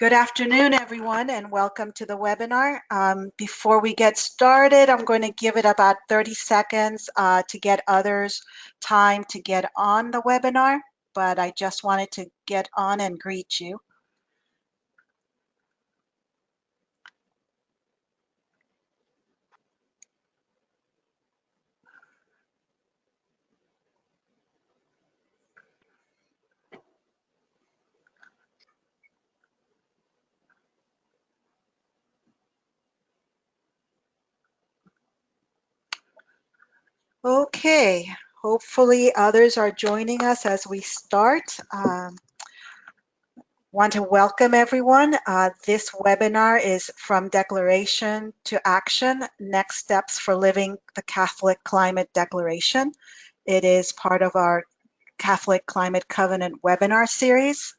Good afternoon, everyone, and welcome to the webinar. Before we get started, I'm going to give it about 30 seconds to get others time to get on the webinar, but I just wanted to get on and greet you. Okay, hopefully others are joining us as we start. Want to welcome everyone. This webinar is From Declaration to Action, Next Steps for Living the Catholic Climate Declaration. It is part of our Catholic Climate Covenant webinar series.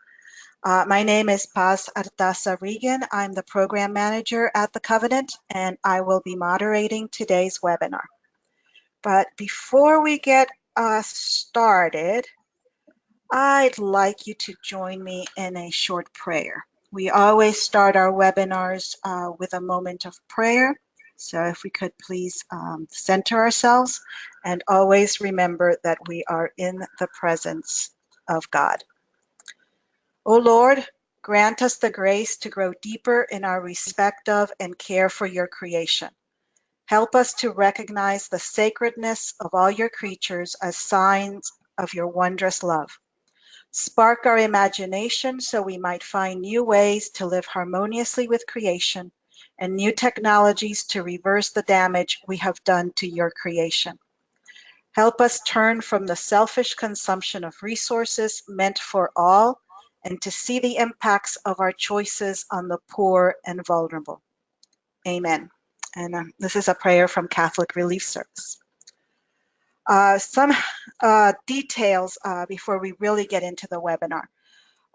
My name is Paz Artaza Regan. I'm the program manager at the Covenant, and I will be moderating today's webinar. But before we get started, I'd like you to join me in a short prayer. We always start our webinars with a moment of prayer. So if we could please center ourselves and always remember that we are in the presence of God. O Lord, grant us the grace to grow deeper in our respect of and care for your creation. Help us to recognize the sacredness of all your creatures as signs of your wondrous love. Spark our imagination so we might find new ways to live harmoniously with creation and new technologies to reverse the damage we have done to your creation. Help us turn from the selfish consumption of resources meant for all and to see the impacts of our choices on the poor and vulnerable. Amen. And this is a prayer from Catholic Relief Service. Some details before we really get into the webinar.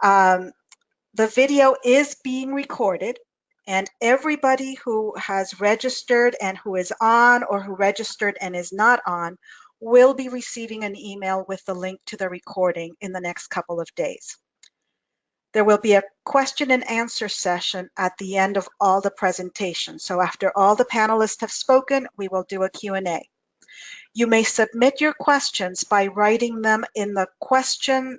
The video is being recorded, and everybody who has registered and who is on or who registered and is not on will be receiving an email with the link to the recording in the next couple of days. There will be a question and answer session at the end of all the presentations. So after all the panelists have spoken, we will do a Q&A. You may submit your questions by writing them in the question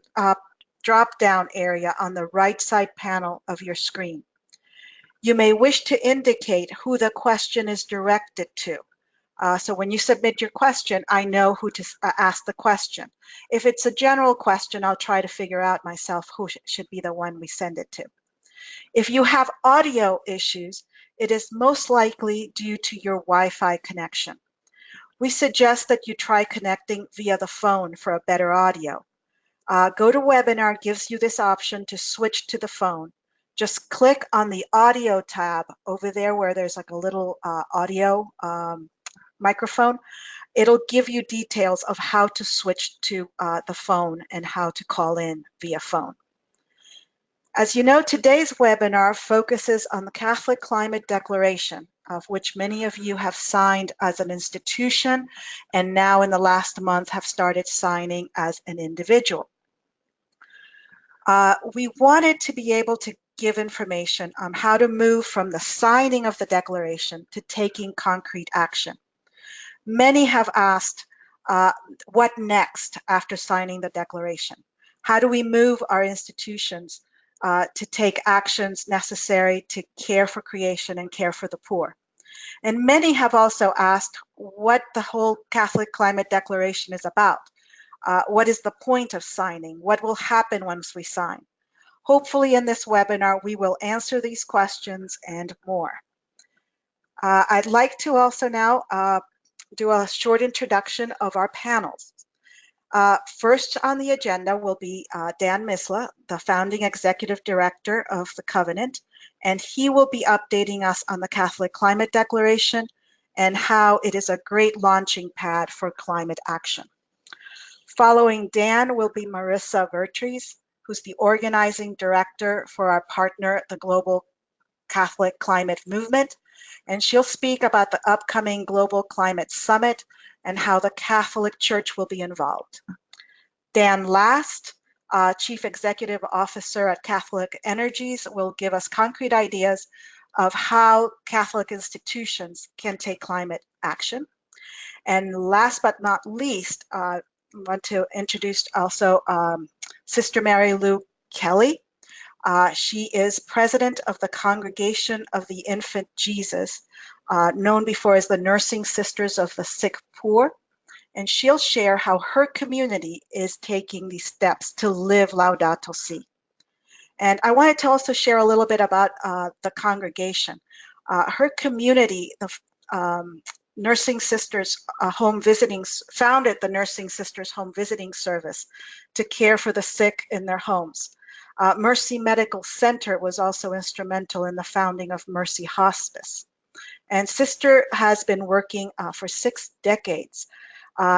drop-down area on the right side panel of your screen. You may wish to indicate who the question is directed to. So when you submit your question, I know who to ask the question. If it's a general question, I'll try to figure out myself who should be the one we send it to. If you have audio issues, it is most likely due to your Wi-Fi connection. We suggest that you try connecting via the phone for a better audio. GoToWebinar gives you this option to switch to the phone. Just click on the audio tab over there where there's like a little audio microphone. It'll give you details of how to switch to the phone and how to call in via phone. As you know, today's webinar focuses on the Catholic Climate Declaration, of which many of you have signed as an institution and now in the last month have started signing as an individual. We wanted to be able to give information on how to move from the signing of the declaration to taking concrete action. Many have asked, what next after signing the declaration? How do we move our institutions to take actions necessary to care for creation and care for the poor? And many have also asked what the whole Catholic Climate Declaration is about. What is the point of signing? What will happen once we sign? Hopefully in this webinar, we will answer these questions and more. I'd like to also now do a short introduction of our panels. First on the agenda will be Dan Misleh, the founding executive director of the Covenant, and he will be updating us on the Catholic Climate Declaration and how it is a great launching pad for climate action. Following Dan will be Marissa Vertrees, who's the organizing director for our partner, the Global Catholic Climate Movement, and she'll speak about the upcoming Global Climate Summit and how the Catholic Church will be involved. Dan last Chief Executive Officer at Catholic Energies, will give us concrete ideas of how Catholic institutions can take climate action. And last but not least, I want to introduce also Sister Mary Lou Kelly. She is president of the Congregation of the Infant Jesus, known before as the Nursing Sisters of the Sick Poor. And she'll share how her community is taking these steps to live Laudato Si. And I wanted to also share a little bit about the congregation. Her community, the Nursing Sisters Home Visiting, founded the Nursing Sisters Home Visiting Service to care for the sick in their homes. Mercy Medical Center was also instrumental in the founding of Mercy Hospice. And Sister has been working for 6 decades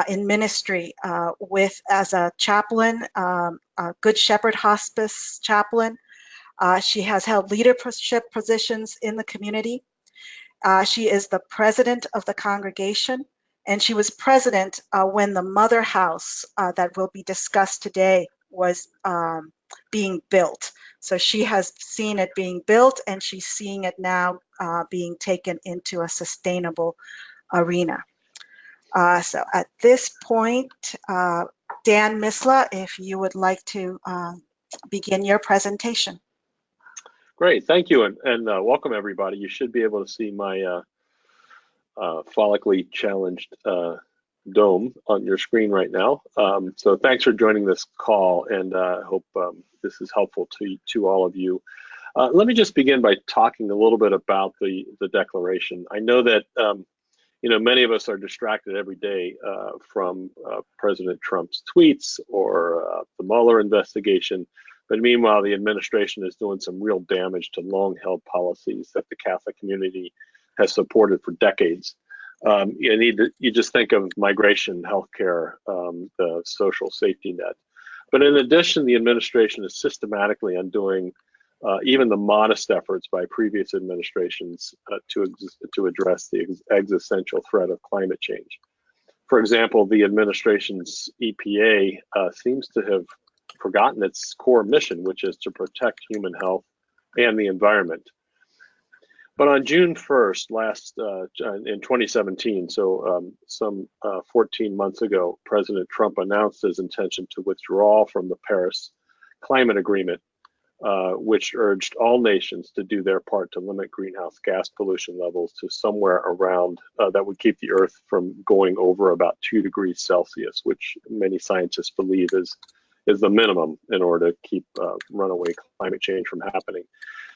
in ministry as a chaplain, a Good Shepherd Hospice chaplain. She has held leadership positions in the community. She is the president of the congregation, and she was president when the mother house that will be discussed today was being built. So she has seen it being built, and she's seeing it now being taken into a sustainable arena. So at this point, Dan Misleh, if you would like to begin your presentation. Great, thank you, and welcome everybody. You should be able to see my follically challenged dome on your screen right now. So thanks for joining this call, and I hope this is helpful to all of you. Let me just begin by talking a little bit about the declaration. I know that many of us are distracted every day from President Trump's tweets or the Mueller investigation, but meanwhile the administration is doing some real damage to long-held policies that the Catholic community has supported for decades. You just think of migration, healthcare, the social safety net. But in addition, the administration is systematically undoing even the modest efforts by previous administrations to address the existential threat of climate change. For example, the administration's EPA seems to have forgotten its core mission, which is to protect human health and the environment. But on June 1st, in 2017, so some 14 months ago, President Trump announced his intention to withdraw from the Paris Climate Agreement, which urged all nations to do their part to limit greenhouse gas pollution levels to somewhere around that would keep the Earth from going over about 2 degrees Celsius, which many scientists believe is the minimum in order to keep runaway climate change from happening.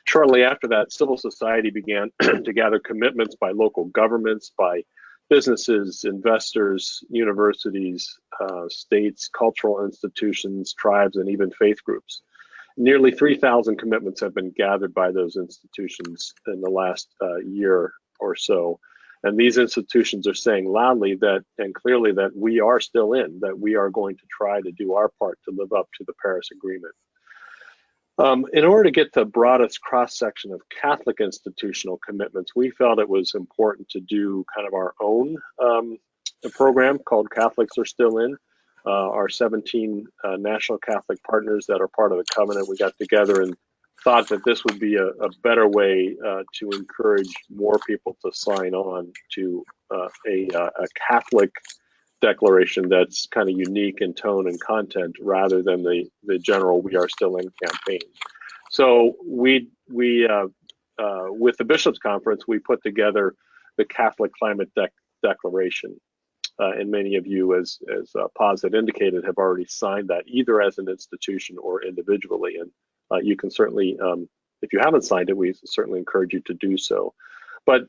Shortly after that, civil society began to gather commitments by local governments, by businesses, investors, universities, states, cultural institutions, tribes, and even faith groups. Nearly 3,000 commitments have been gathered by those institutions in the last year or so. And these institutions are saying loudly and clearly that we are still in, that we are going to try to do our part to live up to the Paris Agreement. In order to get the broadest cross-section of Catholic institutional commitments, we felt it was important to do kind of our own program called Catholics Are Still In. Our 17 national Catholic partners that are part of the covenant, we got together and thought that this would be a better way to encourage more people to sign on to a Catholic declaration that's kind of unique in tone and content rather than the general "We Are Still In" campaign. So we with the Bishops' Conference, we put together the Catholic Climate Declaration. And many of you, as Paz had indicated, have already signed that either as an institution or individually. And you can certainly, if you haven't signed it, we certainly encourage you to do so. But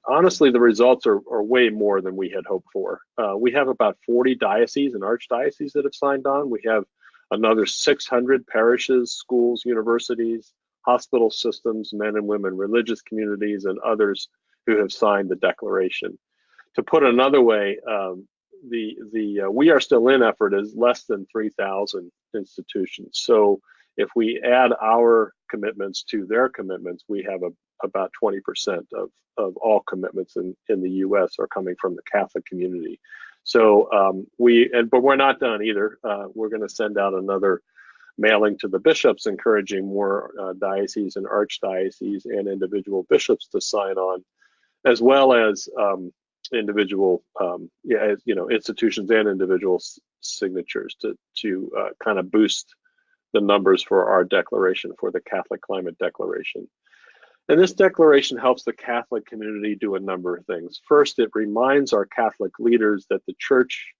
honestly, the results are way more than we had hoped for. We have about 40 dioceses and archdioceses that have signed on. We have another 600 parishes, schools, universities, hospital systems, men and women, religious communities, and others who have signed the declaration. To put it another way, the We Are Still In effort is less than 3,000 institutions. So if we add our commitments to their commitments, we have about 20% of all commitments in the U.S. are coming from the Catholic community. So but we're not done either. We're going to send out another mailing to the bishops, encouraging more dioceses and archdioceses and individual bishops to sign on, as well as individual, institutions and individual signatures to kind of boost the numbers for our declaration, for the Catholic Climate Declaration. And this declaration helps the Catholic community do a number of things. First, it reminds our Catholic leaders that church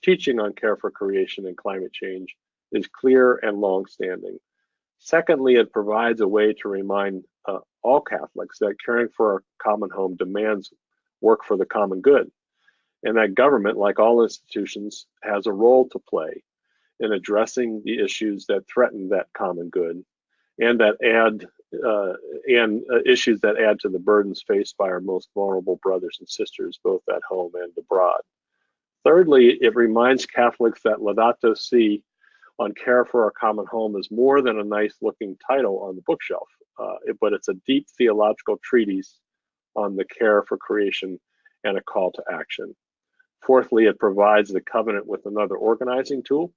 teaching on care for creation and climate change is clear and long-standing. Secondly, it provides a way to remind all Catholics that caring for our common home demands work for the common good, and that government, like all institutions, has a role to play in addressing the issues that threaten that common good, and issues that add to the burdens faced by our most vulnerable brothers and sisters, both at home and abroad. Thirdly, it reminds Catholics that Laudato Si on care for our common home is more than a nice-looking title on the bookshelf, but it's a deep theological treatise on the care for creation and a call to action. Fourthly, it provides the covenant with another organizing tool.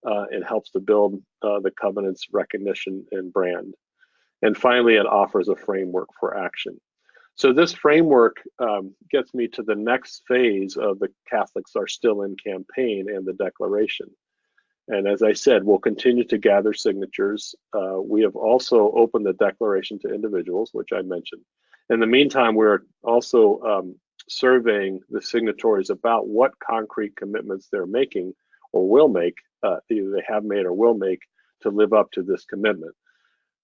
It helps to build the covenant's recognition and brand. And finally, it offers a framework for action. So this framework gets me to the next phase of the Catholics Are Still in campaign and the declaration. And as I said, we'll continue to gather signatures. We have also opened the declaration to individuals, which I mentioned. In the meantime, we're also surveying the signatories about what concrete commitments they're making or will make, either they have made or will make, to live up to this commitment.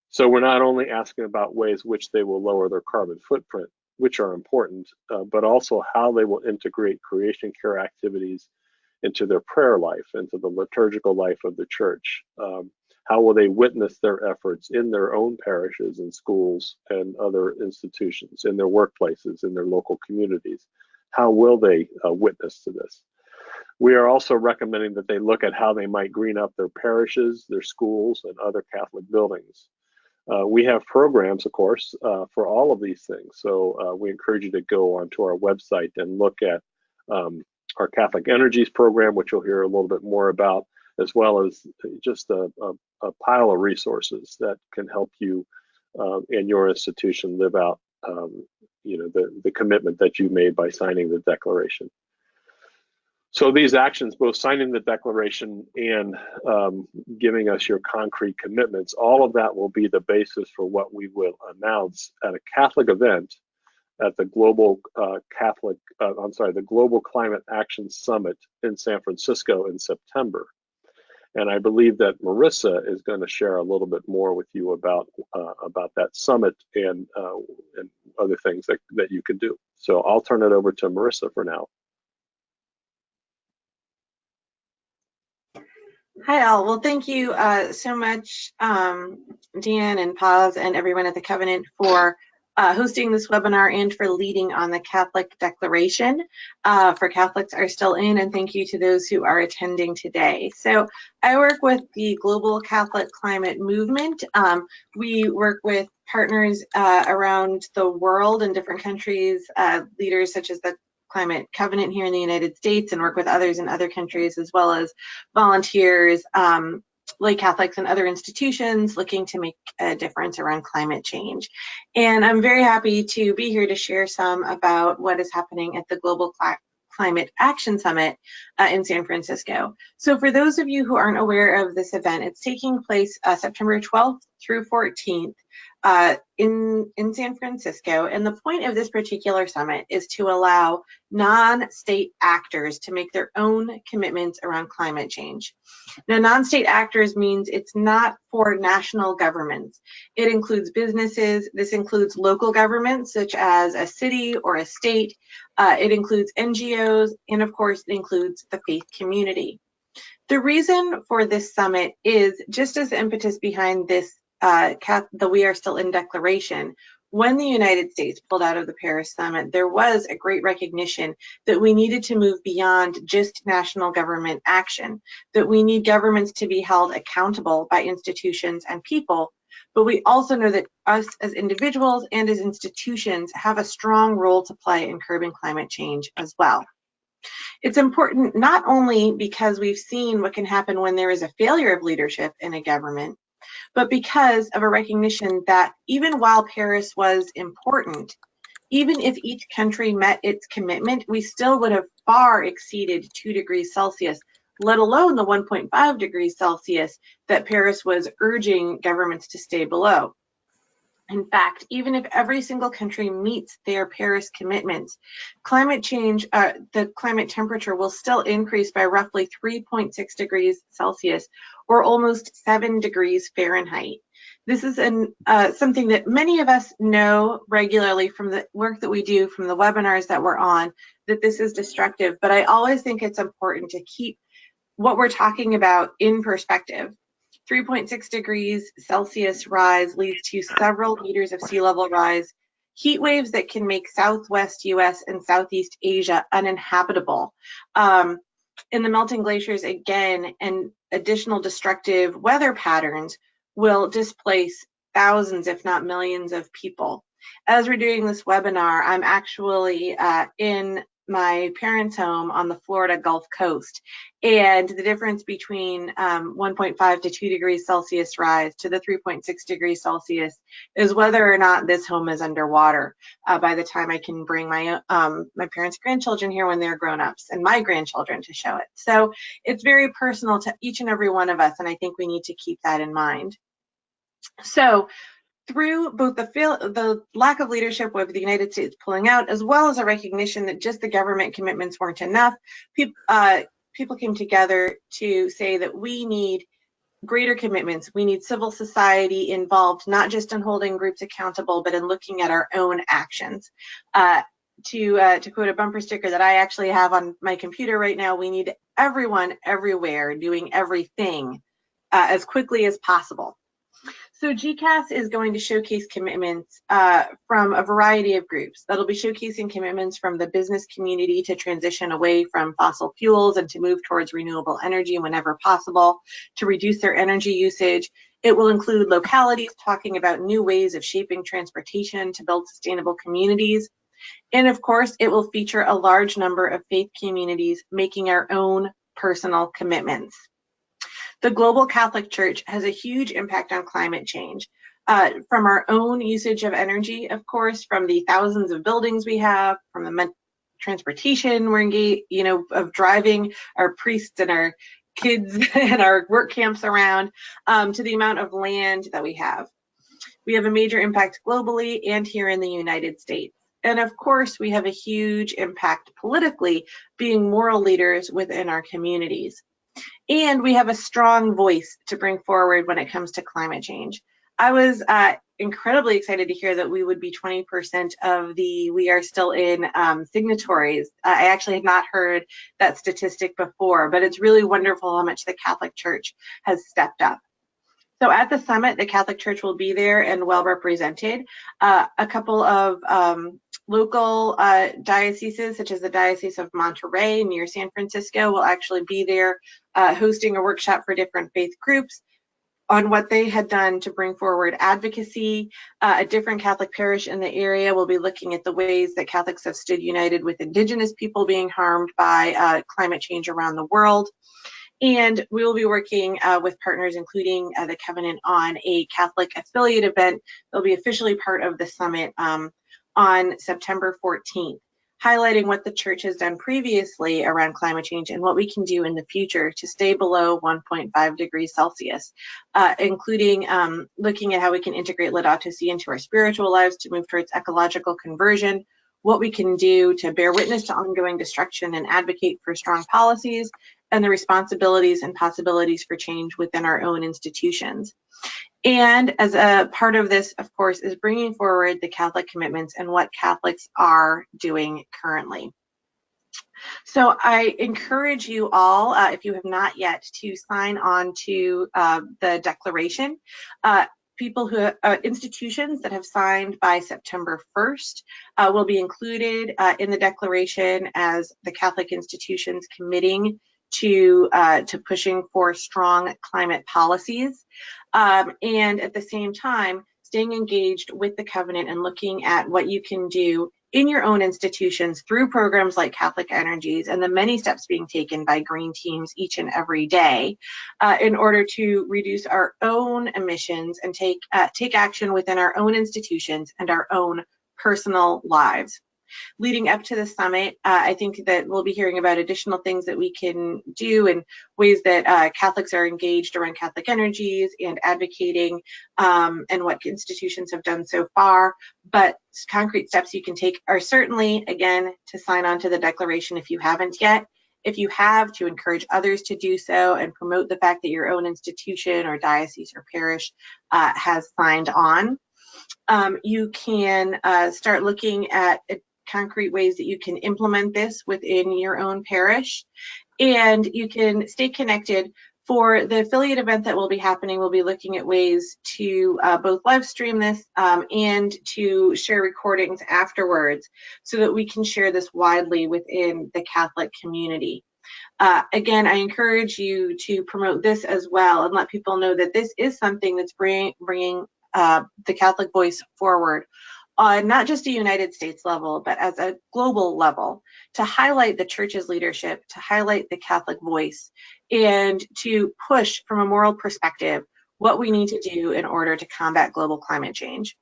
So we're not only asking about ways which they will lower their carbon footprint, which are important, but also how they will integrate creation care activities into their prayer life, into the liturgical life of the church. How will they witness their efforts in their own parishes and schools and other institutions, in their workplaces, in their local communities? How will they witness to this? We are also recommending that they look at how they might green up their parishes, their schools, and other Catholic buildings. We have programs, of course, for all of these things. So we encourage you to go onto our website and look at our Catholic Energies program, which you'll hear a little bit more about, as well as just a pile of resources that can help you and your institution live out the commitment that you made by signing the declaration. So these actions, both signing the declaration and giving us your concrete commitments, all of that will be the basis for what we will announce at a Catholic event at the Global the Global Climate Action Summit in San Francisco in September. And I believe that Marissa is going to share a little bit more with you about that summit and other things that you can do. So I'll turn it over to Marissa for now. Hi all. Well, thank you so much, Dan and Paz and everyone at the Covenant for hosting this webinar and for leading on the Catholic Declaration for Catholics Are Still In, and thank you to those who are attending today. So I work with the Global Catholic Climate Movement. We work with partners around the world in different countries, leaders such as the Climate Covenant here in the United States, and work with others in other countries, as well as volunteers, lay Catholics and other institutions looking to make a difference around climate change. And I'm very happy to be here to share some about what is happening at the Global Climate Action Summit in San Francisco. So for those of you who aren't aware of this event, it's taking place September 12th through 14th in San Francisco. And the point of this particular summit is to allow non-state actors to make their own commitments around climate change. Now, non-state actors means it's not for national governments. It includes businesses. This includes local governments, such as a city or a state. It includes NGOs, and of course, it includes the faith community. The reason for this summit is just as the impetus behind this the We Are Still In declaration. When the United States pulled out of the Paris Summit, there was a great recognition that we needed to move beyond just national government action, that we need governments to be held accountable by institutions and people, but we also know that us as individuals and as institutions have a strong role to play in curbing climate change as well. It's important not only because we've seen what can happen when there is a failure of leadership in a government, but because of a recognition that even while Paris was important, even if each country met its commitment, we still would have far exceeded 2 degrees Celsius, let alone the 1.5 degrees Celsius that Paris was urging governments to stay below. In fact, even if every single country meets their Paris commitments, climate change, the climate temperature will still increase by roughly 3.6 degrees Celsius, or almost 7 degrees Fahrenheit. This is something that many of us know regularly from the work that we do, from the webinars that we're on, that this is destructive. But I always think it's important to keep what we're talking about in perspective. 3.6 degrees Celsius rise leads to several meters of sea level rise, heat waves that can make Southwest US and Southeast Asia uninhabitable. In the melting glaciers again, and additional destructive weather patterns will displace thousands, if not millions, of people. As we're doing this webinar, I'm actually in my parents' home on the Florida Gulf Coast, and the difference between 1.5 to 2 degrees Celsius rise to the 3.6 degrees Celsius is whether or not this home is underwater by the time I can bring my parents' grandchildren here when they're grown-ups, and my grandchildren to show it. So it's very personal to each and every one of us, and I think we need to keep that in mind. So through both the lack of leadership with the United States pulling out, as well as a recognition that just the government commitments weren't enough, people came together to say that we need greater commitments. We need civil society involved, not just in holding groups accountable, but in looking at our own actions. To quote a bumper sticker that I actually have on my computer right now, we need everyone everywhere doing everything as quickly as possible. So GCAS is going to showcase commitments from a variety of groups. That'll be showcasing commitments from the business community to transition away from fossil fuels and to move towards renewable energy whenever possible, to reduce their energy usage. It will include localities talking about new ways of shaping transportation to build sustainable communities. And of course, it will feature a large number of faith communities making our own personal commitments. The global Catholic Church has a huge impact on climate change. From our own usage of energy, of course, from the thousands of buildings we have, from the transportation we're engaged, of driving our priests and our kids and our work camps around, to the amount of land that we have. We have a major impact globally and here in the United States. And of course, we have a huge impact politically, being moral leaders within our communities. And we have a strong voice to bring forward when it comes to climate change. I was incredibly excited to hear that we would be 20% of the We Are Still In signatories. I actually had not heard that statistic before, but it's really wonderful how much the Catholic Church has stepped up. So at the summit, the Catholic Church will be there and well represented. A couple of local dioceses, such as the Diocese of Monterey near San Francisco, will actually be there hosting a workshop for different faith groups on what they had done to bring forward advocacy. A different Catholic parish in the area will be looking at the ways that Catholics have stood united with Indigenous people being harmed by climate change around the world. And we will be working with partners, including the Covenant, on a Catholic affiliate event that will be officially part of the summit on September 14th, highlighting what the Church has done previously around climate change and what we can do in the future to stay below 1.5 degrees Celsius, including looking at how we can integrate Laudato Si into our spiritual lives to move towards ecological conversion, what we can do to bear witness to ongoing destruction and advocate for strong policies, and the responsibilities and possibilities for change within our own institutions. And as a part of this, of course, is bringing forward the Catholic commitments and what Catholics are doing currently. So I encourage you all, if you have not yet, to sign on to the declaration. Institutions that have signed by September 1st will be included in the declaration as the Catholic institutions committing to pushing for strong climate policies, and at the same time staying engaged with the Covenant and looking at what you can do in your own institutions through programs like Catholic Energies and the many steps being taken by green teams each and every day in order to reduce our own emissions and take action within our own institutions and our own personal lives. Leading up to the summit, I think that we'll be hearing about additional things that we can do and ways that Catholics are engaged around Catholic Energies and advocating, and what institutions have done so far. But concrete steps you can take are certainly, again, to sign on to the declaration if you haven't yet. If you have, to encourage others to do so and promote the fact that your own institution or diocese or parish has signed on. You can start looking at concrete ways that you can implement this within your own parish, and you can stay connected. For the affiliate event that will be happening, we'll be looking at ways to both live stream this and to share recordings afterwards so that we can share this widely within the Catholic community. Again, I encourage you to promote this as well and let people know that this is something that's bringing the Catholic voice forward on not just a United States level, but as a global level, to highlight the church's leadership, to highlight the Catholic voice, and to push from a moral perspective what we need to do in order to combat global climate change.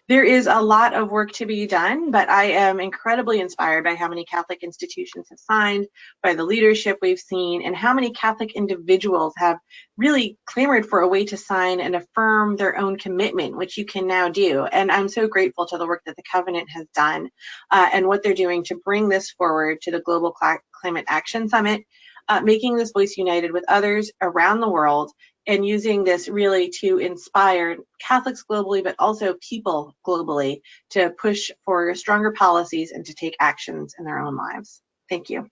There is a lot of work to be done, but I am incredibly inspired by how many Catholic institutions have signed, by the leadership we've seen, and how many Catholic individuals have really clamored for a way to sign and affirm their own commitment, which you can now do. And I'm so grateful to the work that the Covenant has done and what they're doing to bring this forward to the Global Climate Action Summit, making this voice united with others around the world, and using this really to inspire Catholics globally, but also people globally to push for stronger policies and to take actions in their own lives. Thank you.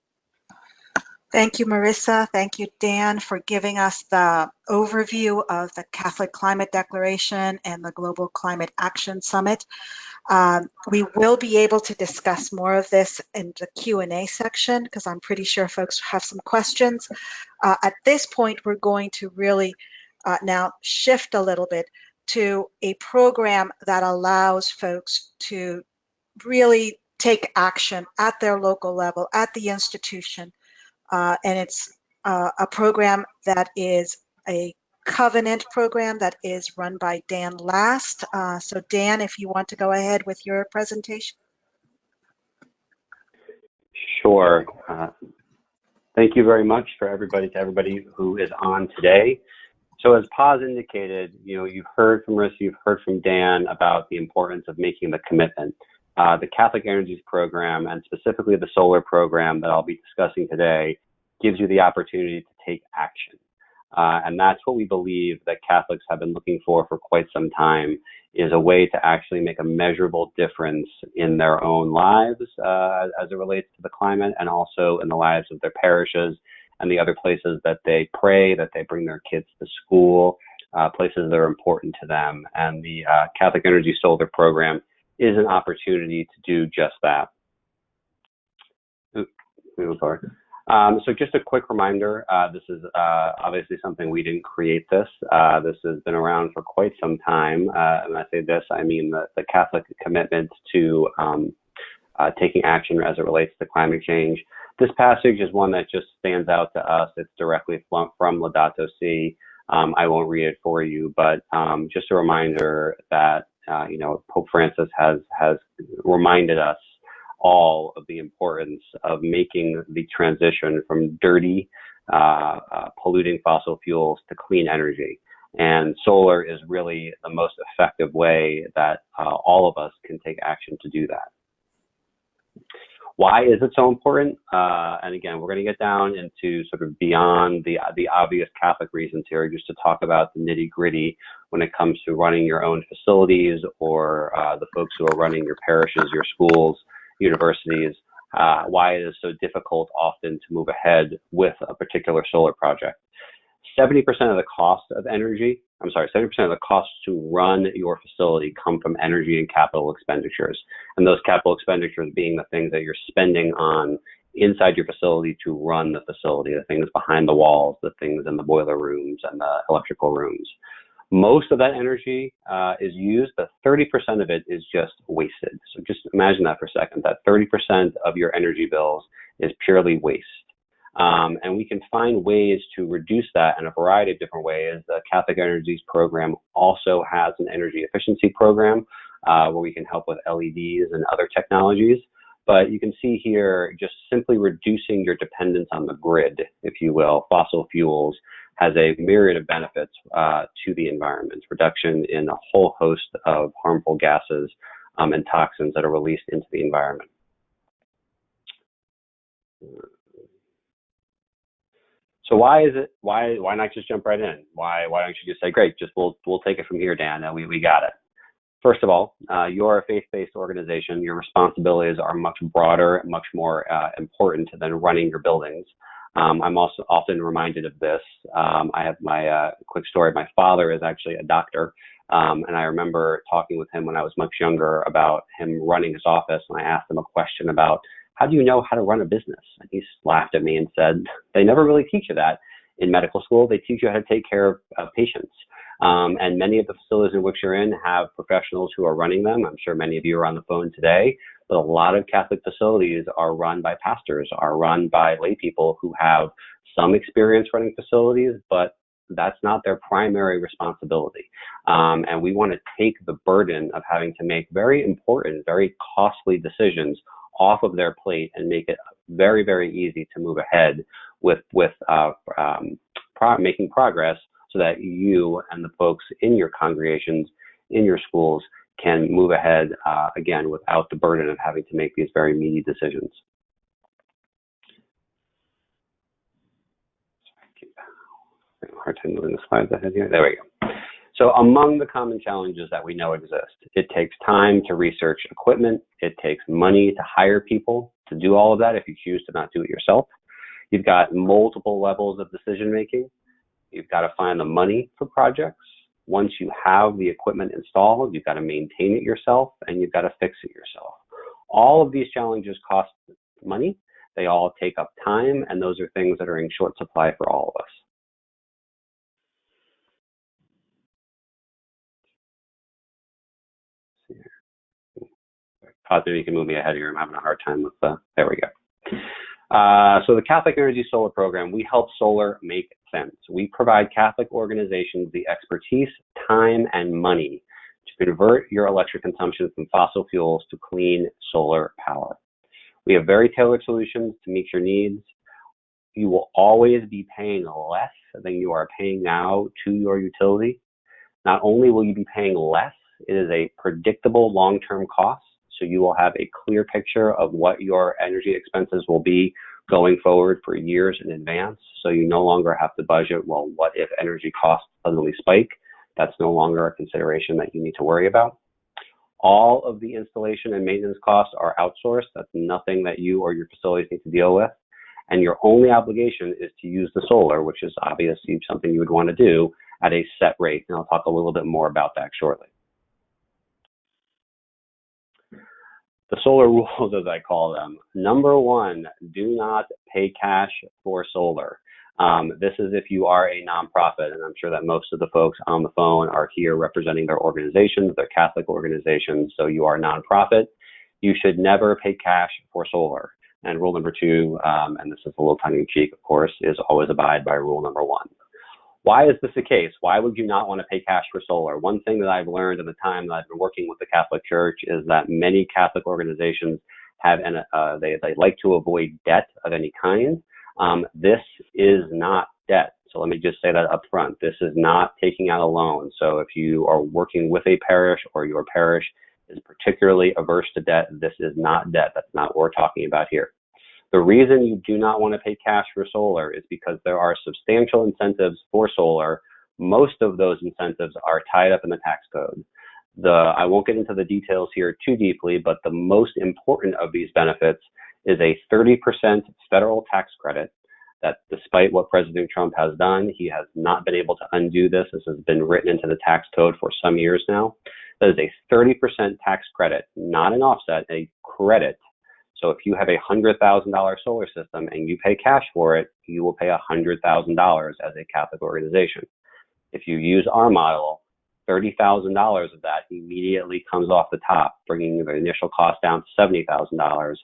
Thank you, Marissa. Thank you, Dan, for giving us the overview of the Catholic Climate Declaration and the Global Climate Action Summit. We will be able to discuss more of this in the Q&A section because I'm pretty sure folks have some questions. At this point, we're going to really now shift a little bit to a program that allows folks to really take action at their local level, at the institution. And it's a program that is a Covenant program that is run by Dan Last. So Dan, if you want to go ahead with your presentation. Sure. Thank you very much to everybody who is on today. So as Paz indicated, you've heard from Marissa, you've heard from Dan about the importance of making the commitment. The Catholic Energies program, and specifically the solar program that I'll be discussing today, gives you the opportunity to take action. And that's what we believe that Catholics have been looking for quite some time, is a way to actually make a measurable difference in their own lives as it relates to the climate, and also in the lives of their parishes and the other places that they pray, that they bring their kids to school, places that are important to them. And the Catholic Energy Solar Program is an opportunity to do just that. So just a quick reminder, this is obviously something we didn't create this. This has been around for quite some time. And I say this, I mean the Catholic commitment to taking action as it relates to climate change. This passage is one that just stands out to us. It's directly from Laudato Si. I won't read it for you, but just a reminder that Pope Francis has reminded us all of the importance of making the transition from dirty, polluting fossil fuels to clean energy. And solar is really the most effective way that all of us can take action to do that. Why is it so important? And again, we're going to get down into sort of beyond the obvious Catholic reasons here, just to talk about the nitty-gritty when it comes to running your own facilities, or the folks who are running your parishes, your schools, universities, why it is so difficult often to move ahead with a particular solar project. 70% of the cost of 70% of the costs to run your facility come from energy and capital expenditures. And those capital expenditures being the things that you're spending on inside your facility to run the facility, the things behind the walls, the things in the boiler rooms and the electrical rooms. Most of that energy is used, but 30% of it is just wasted. So just imagine that for a second, that 30% of your energy bills is purely waste. And we can find ways to reduce that in a variety of different ways. The Catholic Energies program also has an energy efficiency program where we can help with LEDs and other technologies. But you can see here, just simply reducing your dependence on the grid, if you will, fossil fuels, has a myriad of benefits to the environment, reduction in a whole host of harmful gases and toxins that are released into the environment. So why not just jump right in? Why don't you just say, great, just we'll take it from here, Dan, and we got it. First of all, you're a faith-based organization. Your responsibilities are much broader, much more important than running your buildings. I'm also often reminded of this. I have my quick story. My father is actually a doctor, and I remember talking with him when I was much younger about him running his office, and I asked him a question about, how do you know how to run a business? And he laughed at me and said, they never really teach you that in medical school. They teach you how to take care of patients. And many of the facilities in which you're in have professionals who are running them. I'm sure many of you are on the phone today, but a lot of Catholic facilities are run by pastors, are run by lay people who have some experience running facilities, but that's not their primary responsibility. And we want to take the burden of having to make very important, very costly decisions off of their plate and make it very, very easy to move ahead with making progress, so that you and the folks in your congregations, in your schools, can move ahead again without the burden of having to make these very meaty decisions. Hard time moving the slides ahead here. There we go. So among the common challenges that we know exist, it takes time to research equipment. It takes money to hire people to do all of that if you choose to not do it yourself. You've got multiple levels of decision making. You've got to find the money for projects. Once you have the equipment installed, you've got to maintain it yourself, and you've got to fix it yourself. All of these challenges cost money. They all take up time, and those are things that are in short supply for all of us. Positive, you can move me ahead here. I'm having a hard time with there we go. So the Catholic Energy Solar Program, we help solar make sense. We provide Catholic organizations the expertise, time, and money to convert your electric consumption from fossil fuels to clean solar power. We have very tailored solutions to meet your needs. You will always be paying less than you are paying now to your utility. Not only will you be paying less, it is a predictable long-term cost. So you will have a clear picture of what your energy expenses will be going forward for years in advance. So you no longer have to budget, well, what if energy costs suddenly spike? That's no longer a consideration that you need to worry about. All of the installation and maintenance costs are outsourced. That's nothing that you or your facilities need to deal with. And your only obligation is to use the solar, which is obviously something you would want to do at a set rate. And I'll talk a little bit more about that shortly. The solar rules, as I call them. Number one, do not pay cash for solar. This is if you are a nonprofit, and I'm sure that most of the folks on the phone are here representing their organizations, their Catholic organizations, so you are a nonprofit. You should never pay cash for solar. And rule number two, and this is a little tongue-in-cheek, of course, is always abide by rule number one. Why is this the case? Why would you not want to pay cash for solar? One thing that I've learned in the time that I've been working with the Catholic Church is that many Catholic organizations have, they like to avoid debt of any kind. This is not debt. So let me just say that up front. This is not taking out a loan. So if you are working with a parish or your parish is particularly averse to debt, this is not debt. That's not what we're talking about here. The reason you do not want to pay cash for solar is because there are substantial incentives for solar. Most of those incentives are tied up in the tax code. I won't get into the details here too deeply, but the most important of these benefits is a 30% federal tax credit that, despite what President Trump has done, he has not been able to undo this. This has been written into the tax code for some years now. That is a 30% tax credit, not an offset, a credit. So if you have a $100,000 solar system and you pay cash for it, you will pay $100,000 as a Catholic organization. If you use our model, $30,000 of that immediately comes off the top, bringing the initial cost down to $70,000.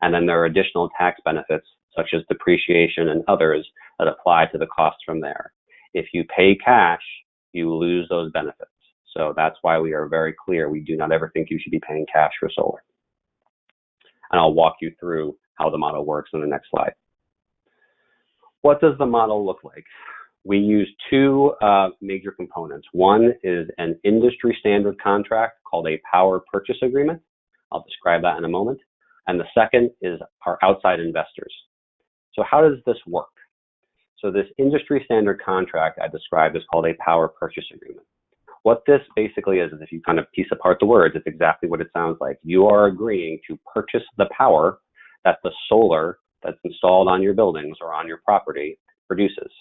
And then there are additional tax benefits, such as depreciation and others, that apply to the costs from there. If you pay cash, you lose those benefits. So that's why we are very clear. We do not ever think you should be paying cash for solar. And I'll walk you through how the model works in the next slide. What does the model look like? We use two major components. One is an industry standard contract called a power purchase agreement. I'll describe that in a moment. And the second is our outside investors. So how does this work? So this industry standard contract I described is called a power purchase agreement. What this basically is if you kind of piece apart the words, it's exactly what it sounds like. You are agreeing to purchase the power that the solar that's installed on your buildings or on your property produces.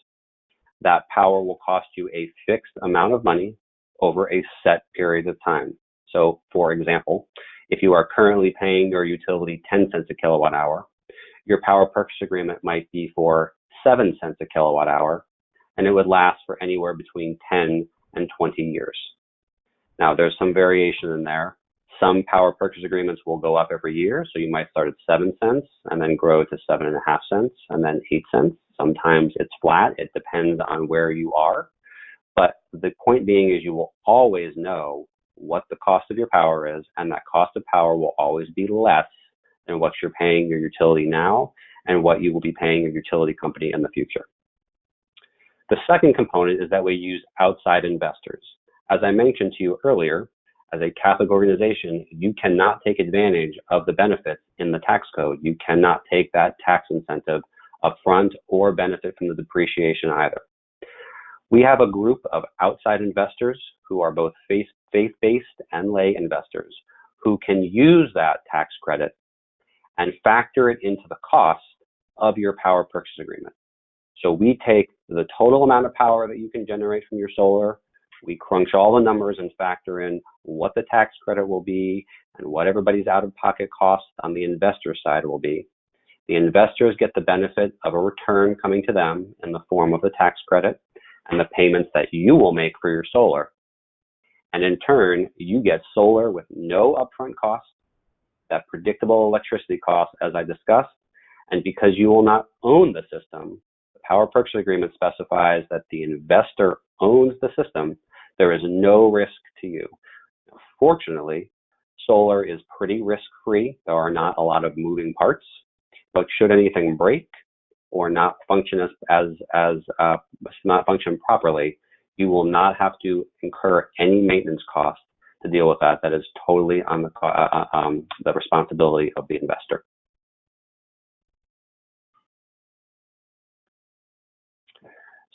That power will cost you a fixed amount of money over a set period of time. So for example, if you are currently paying your utility 10 cents a kilowatt hour, your power purchase agreement might be for 7 cents a kilowatt hour, and it would last for anywhere between 10 and 20 years. Now, there's some variation in there. Some power purchase agreements will go up every year, so you might start at 7 cents and then grow to 7.5 cents and then 8 cents. Sometimes it's flat. It depends on where you are. But the point being is you will always know what the cost of your power is, and that cost of power will always be less than what you're paying your utility now and what you will be paying your utility company in the future. The second component is that we use outside investors. As I mentioned to you earlier, as a Catholic organization, you cannot take advantage of the benefits in the tax code. You cannot take that tax incentive upfront or benefit from the depreciation either. We have a group of outside investors who are both faith-based and lay investors who can use that tax credit and factor it into the cost of your power purchase agreement. So we take the total amount of power that you can generate from your solar, we crunch all the numbers and factor in what the tax credit will be and what everybody's out-of-pocket cost on the investor side will be. The investors get the benefit of a return coming to them in the form of the tax credit and the payments that you will make for your solar. And in turn, you get solar with no upfront cost, that predictable electricity cost as I discussed, and because you will not own the system, the power purchase agreement specifies that the investor owns the system. There is no risk to you. Fortunately, solar is pretty risk-free. There are not a lot of moving parts, but should anything break or not function not function properly, you will not have to incur any maintenance cost to deal with that. That is totally on the responsibility of the investor.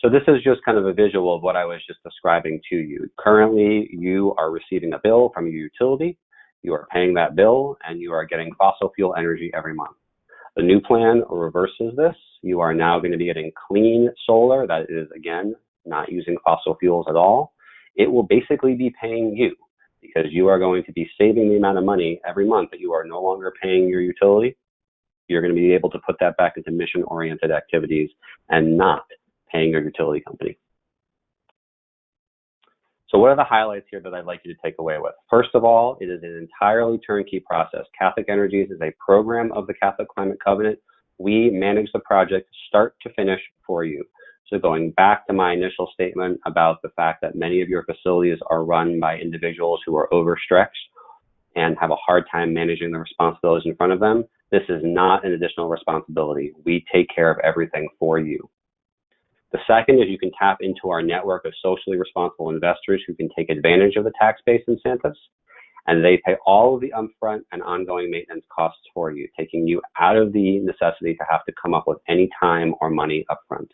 So this is just kind of a visual of what I was just describing to you. Currently, you are receiving a bill from your utility. You are paying that bill, and you are getting fossil fuel energy every month. The new plan reverses this. You are now going to be getting clean solar that is, again, not using fossil fuels at all. It will basically be paying you because you are going to be saving the amount of money every month that you are no longer paying your utility. You're going to be able to put that back into mission-oriented activities and not paying your utility company. So what are the highlights here that I'd like you to take away with? First of all, it is an entirely turnkey process. Catholic Energies is a program of the Catholic Climate Covenant. We manage the project start to finish for you. So going back to my initial statement about the fact that many of your facilities are run by individuals who are overstretched and have a hard time managing the responsibilities in front of them, this is not an additional responsibility. We take care of everything for you. The second is you can tap into our network of socially responsible investors who can take advantage of the tax-based incentives, and they pay all of the upfront and ongoing maintenance costs for you, taking you out of the necessity to have to come up with any time or money upfront.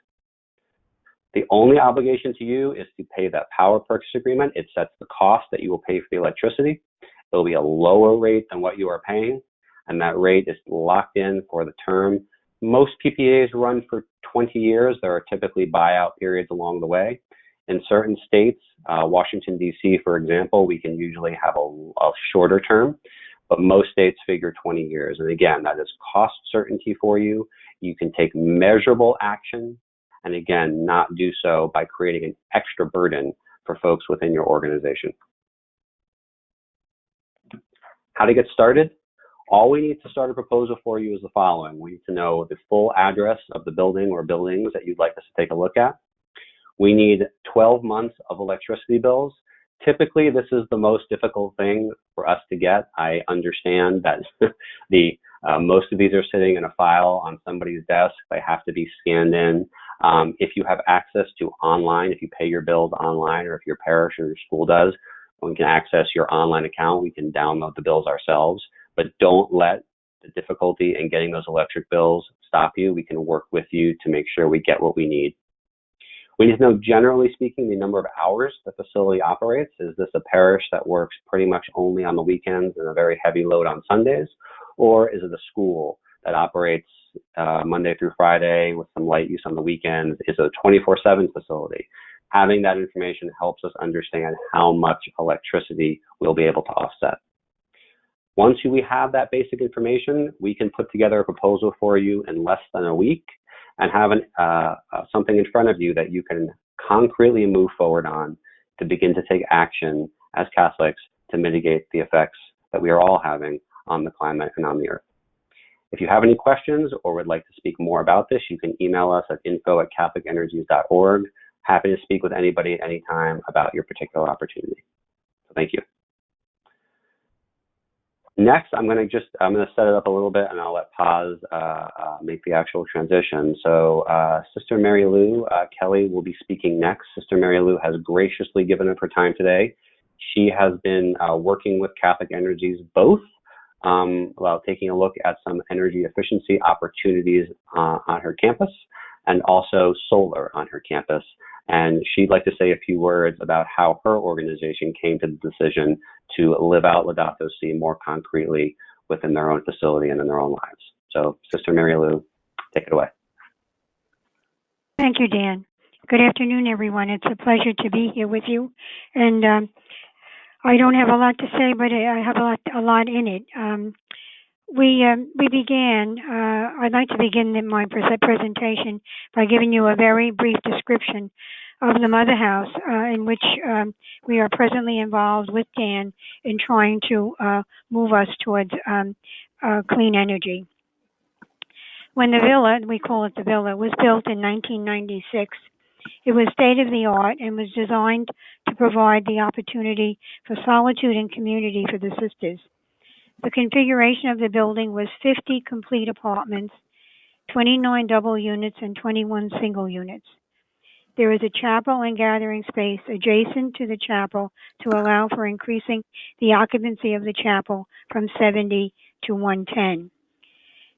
The only obligation to you is to pay that power purchase agreement. It sets the cost that you will pay for the electricity. It will be a lower rate than what you are paying, and that rate is locked in for the term. Most PPAs run for 20 years. There are typically buyout periods along the way. In certain states, Washington, D.C., for example, we can usually have a shorter term, but most states figure 20 years. And again, that is cost certainty for you. You can take measurable action, and again, not do so by creating an extra burden for folks within your organization. How to get started? All we need to start a proposal for you is the following. We need to know the full address of the building or buildings that you'd like us to take a look at. We need 12 months of electricity bills. Typically, this is the most difficult thing for us to get. I understand that most of these are sitting in a file on somebody's desk. They have to be scanned in. If you have access to online, if you pay your bills online, or if your parish or your school does, we can access your online account. We can download the bills ourselves, but don't let the difficulty in getting those electric bills stop you. We can work with you to make sure we get what we need. We need to know, generally speaking, the number of hours the facility operates. Is this a parish that works pretty much only on the weekends and a very heavy load on Sundays? Or is it a school that operates Monday through Friday with some light use on the weekends? Is it a 24/7 facility? Having that information helps us understand how much electricity we'll be able to offset. Once we have that basic information, we can put together a proposal for you in less than a week and have something in front of you that you can concretely move forward on to begin to take action as Catholics to mitigate the effects that we are all having on the climate and on the earth. If you have any questions or would like to speak more about this, you can email us at info@catholicenergies.org. Happy to speak with anybody at any time about your particular opportunity. So thank you. Next, I'm going to set it up a little bit, and I'll let Paz make the actual transition. So Sister Mary Lou Kelly will be speaking next. Sister Mary Lou has graciously given up her time today. She has been working with Catholic Energies both while taking a look at some energy efficiency opportunities on her campus and also solar on her campus. And she'd like to say a few words about how her organization came to the decision to live out Laudato Si more concretely within their own facility and in their own lives. So, Sister Mary Lou, take it away. Thank you, Dan. Good afternoon, everyone. It's a pleasure to be here with you. And I don't have a lot to say, but I have a lot in it. I'd like to begin my presentation by giving you a very brief description of the Mother House in which we are presently involved with Dan in trying to move us towards clean energy. When the villa, we call it the villa, was built in 1996, it was state-of-the-art and was designed to provide the opportunity for solitude and community for the sisters. The configuration of the building was 50 complete apartments, 29 double units, and 21 single units. There is a chapel and gathering space adjacent to the chapel to allow for increasing the occupancy of the chapel from 70 to 110.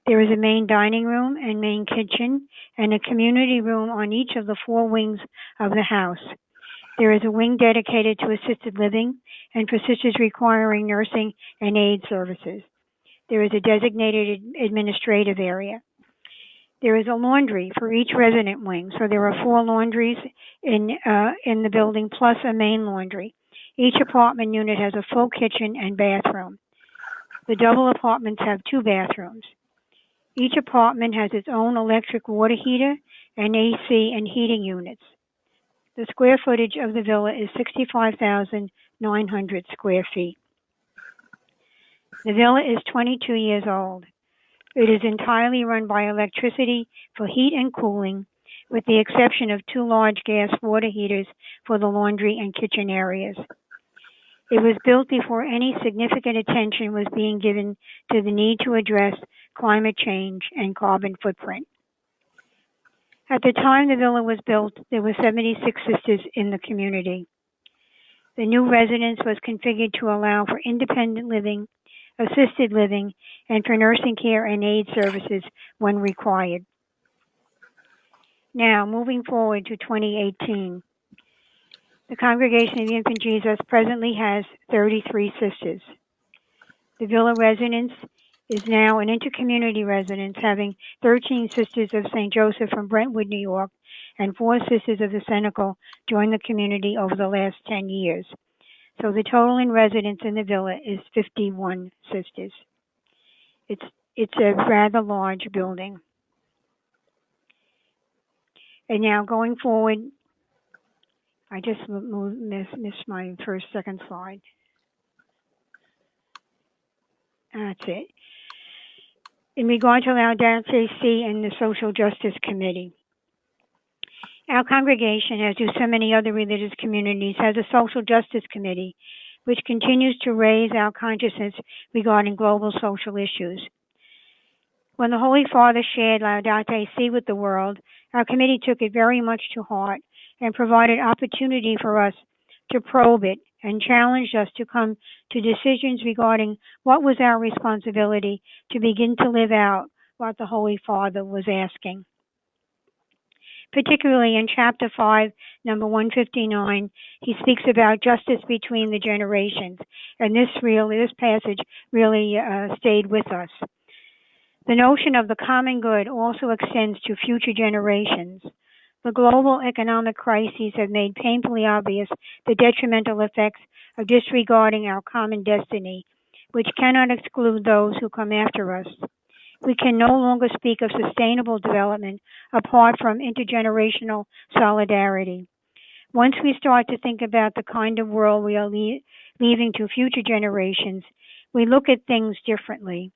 There is a main dining room and main kitchen and a community room on each of the 4 wings of the house. There is a wing dedicated to assisted living and for sisters requiring nursing and aid services. There is a designated administrative area. There is a laundry for each resident wing, so there are 4 laundries in the building plus a main laundry. Each apartment unit has a full kitchen and bathroom. The double apartments have 2 bathrooms. Each apartment has its own electric water heater and AC and heating units. The square footage of the villa is 65,900 square feet. The villa is 22 years old. It is entirely run by electricity for heat and cooling, with the exception of 2 large gas water heaters for the laundry and kitchen areas. It was built before any significant attention was being given to the need to address climate change and carbon footprint. At the time the villa was built, there were 76 sisters in the community. The new residence was configured to allow for independent living, assisted living, and for nursing care and aid services when required. Now, moving forward to 2018. The Congregation of the Infant Jesus presently has 33 sisters. The villa residence is now an intercommunity residence, having 13 Sisters of St. Joseph from Brentwood, New York, and 4 Sisters of the Cenacle joined the community over the last 10 years. So the total in residence in the villa is 51 sisters. It's a rather large building. And now going forward, I just missed my second slide. That's it. In regard to Laudato Si and the Social Justice Committee, our congregation, as do so many other religious communities, has a Social Justice Committee, which continues to raise our consciousness regarding global social issues. When the Holy Father shared Laudato Si with the world, our committee took it very much to heart and provided opportunity for us to probe it and challenged us to come to decisions regarding what was our responsibility to begin to live out what the Holy Father was asking. Particularly in chapter 5, number 159, he speaks about justice between the generations, and this passage really stayed with us. The notion of the common good also extends to future generations. The global economic crises have made painfully obvious the detrimental effects of disregarding our common destiny, which cannot exclude those who come after us. We can no longer speak of sustainable development apart from intergenerational solidarity. Once we start to think about the kind of world we are leaving to future generations, we look at things differently.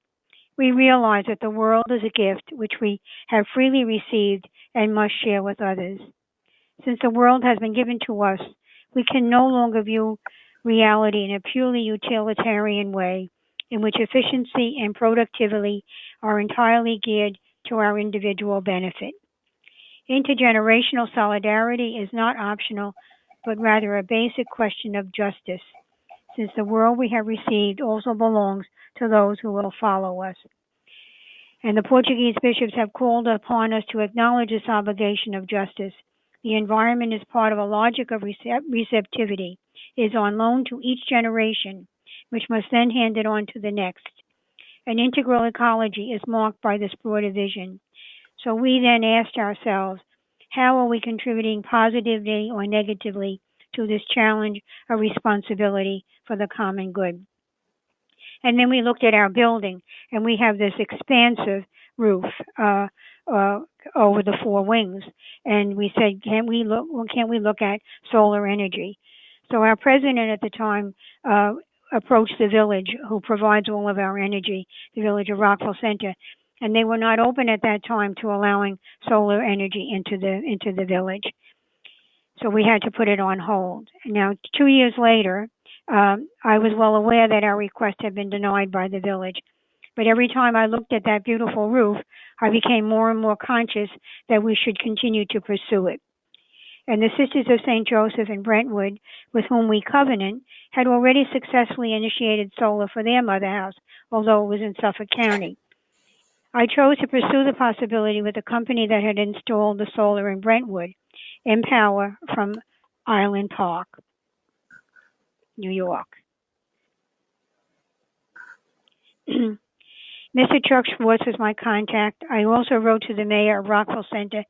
We realize that the world is a gift which we have freely received and must share with others. Since the world has been given to us, we can no longer view reality in a purely utilitarian way, in which efficiency and productivity are entirely geared to our individual benefit. Intergenerational solidarity is not optional, but rather a basic question of justice, since the world we have received also belongs to those who will follow us. And the Portuguese bishops have called upon us to acknowledge this obligation of justice. The environment is part of a logic of receptivity, is on loan to each generation, which must then hand it on to the next. An integral ecology is marked by this broader vision. So we then asked ourselves, how are we contributing positively or negatively to this challenge of responsibility for the common good? And then we looked at our building, and we have this expansive roof over the four wings. And we said, can't we look at solar energy? So our president at the time approached the village who provides all of our energy, the village of Rockville Center, and they were not open at that time to allowing solar energy into the village. So we had to put it on hold. Now, 2 years later, I was well aware that our request had been denied by the village. But every time I looked at that beautiful roof, I became more and more conscious that we should continue to pursue it. And the Sisters of St. Joseph in Brentwood, with whom we covenant, had already successfully initiated solar for their mother house, although it was in Suffolk County. I chose to pursue the possibility with the company that had installed the solar in Brentwood, Empower from Island Park, New York. Mr. Chuck Schwartz was my contact. I also wrote to the mayor of Rockville Center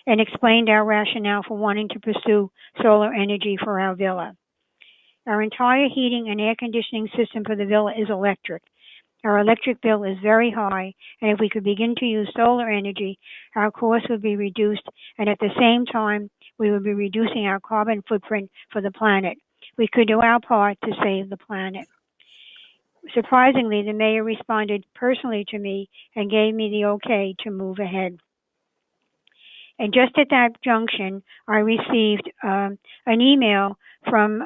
and explained our rationale for wanting to pursue solar energy for our villa. Our entire heating and air conditioning system for the villa is electric. Our electric bill is very high, and if we could begin to use solar energy, our costs would be reduced, and at the same time, we would be reducing our carbon footprint for the planet. We could do our part to save the planet. Surprisingly, the mayor responded personally to me and gave me the okay to move ahead. And just at that junction, I received an email from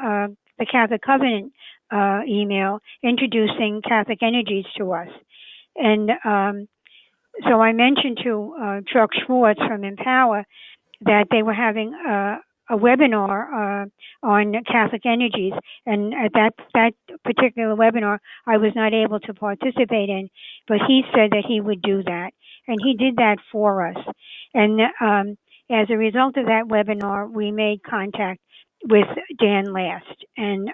the Catholic Covenant email introducing Catholic Energies to us. And so I mentioned to Chuck Schwartz from Empower that they were having a webinar on Catholic Energies, and at that particular webinar, I was not able to participate in, but he said that he would do that, and he did that for us. And as a result of that webinar, we made contact with Dan Last, and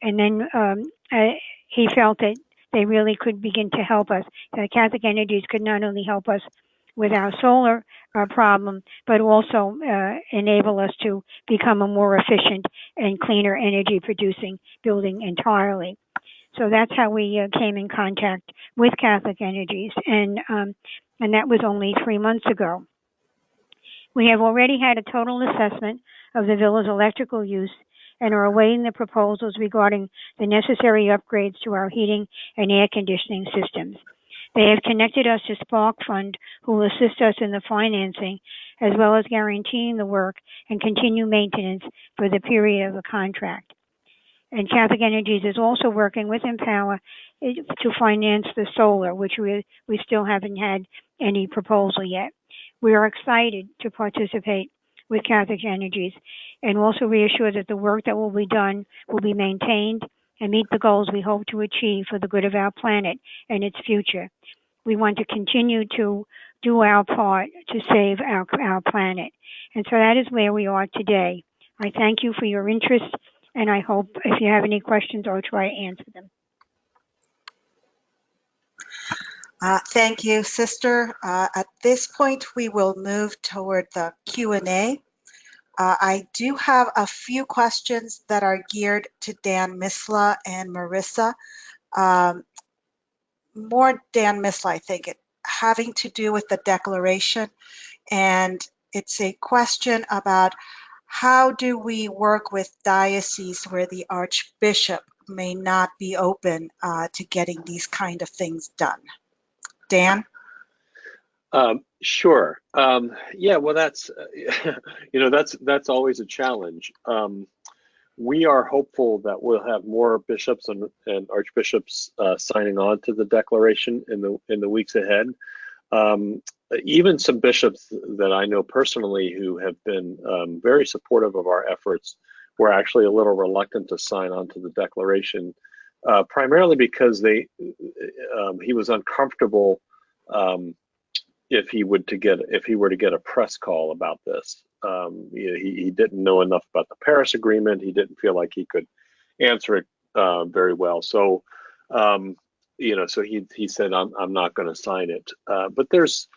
then he felt that they really could begin to help us. That Catholic Energies could not only help us with our solar problem, but also enable us to become a more efficient and cleaner energy producing building entirely. So that's how we came in contact with Catholic Energies, and that was only 3 months ago. We have already had a total assessment of the villa's electrical use and are awaiting the proposals regarding the necessary upgrades to our heating and air conditioning systems. They have connected us to Spark Fund, who will assist us in the financing, as well as guaranteeing the work and continue maintenance for the period of the contract. And Catholic Energies is also working with Empower to finance the solar, which we still haven't had any proposal yet. We are excited to participate with Catholic Energies and also reassure that the work that will be done will be maintained and meet the goals we hope to achieve for the good of our planet and its future. We want to continue to do our part to save our planet. And so that is where we are today. I thank you for your interest, and I hope if you have any questions, I'll try to answer them. Thank you, Sister. At this point, we will move toward the Q&A. I do have a few questions that are geared to Dan Misleh and Marissa. More Dan Misleh, I think, having to do with the declaration. And it's a question about how do we work with dioceses where the Archbishop may not be open to getting these kind of things done? Dan? Sure. Yeah, well, that's, that's always a challenge. We are hopeful that we'll have more bishops and archbishops signing on to the declaration in the weeks ahead. Even some bishops that I know personally who have been very supportive of our efforts were actually a little reluctant to sign on to the declaration, primarily because he was uncomfortable if he were to get a press call about this. He didn't know enough about the Paris agreement. He didn't feel like he could answer it very well. So, so he said, "I'm not going to sign it." But there's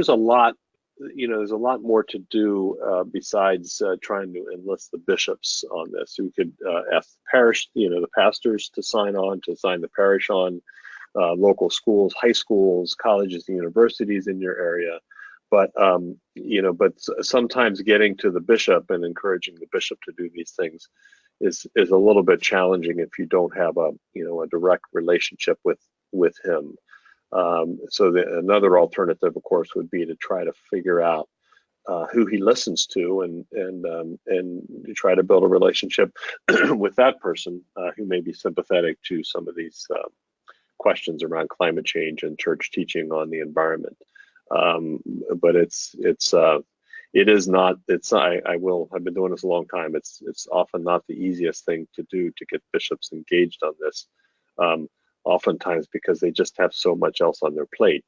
a lot, there's a lot more to do besides trying to enlist the bishops on this. We could ask the parish, the pastors to sign the parish on. Local schools, high schools, colleges, and universities in your area, but sometimes getting to the bishop and encouraging the bishop to do these things is a little bit challenging if you don't have a direct relationship with him. So another alternative, of course, would be to try to figure out who he listens to and try to build a relationship with that person who may be sympathetic to some of these questions around climate change and church teaching on the environment. But I've been doing this a long time. It's often not the easiest thing to do to get bishops engaged on this, oftentimes because they just have so much else on their plate,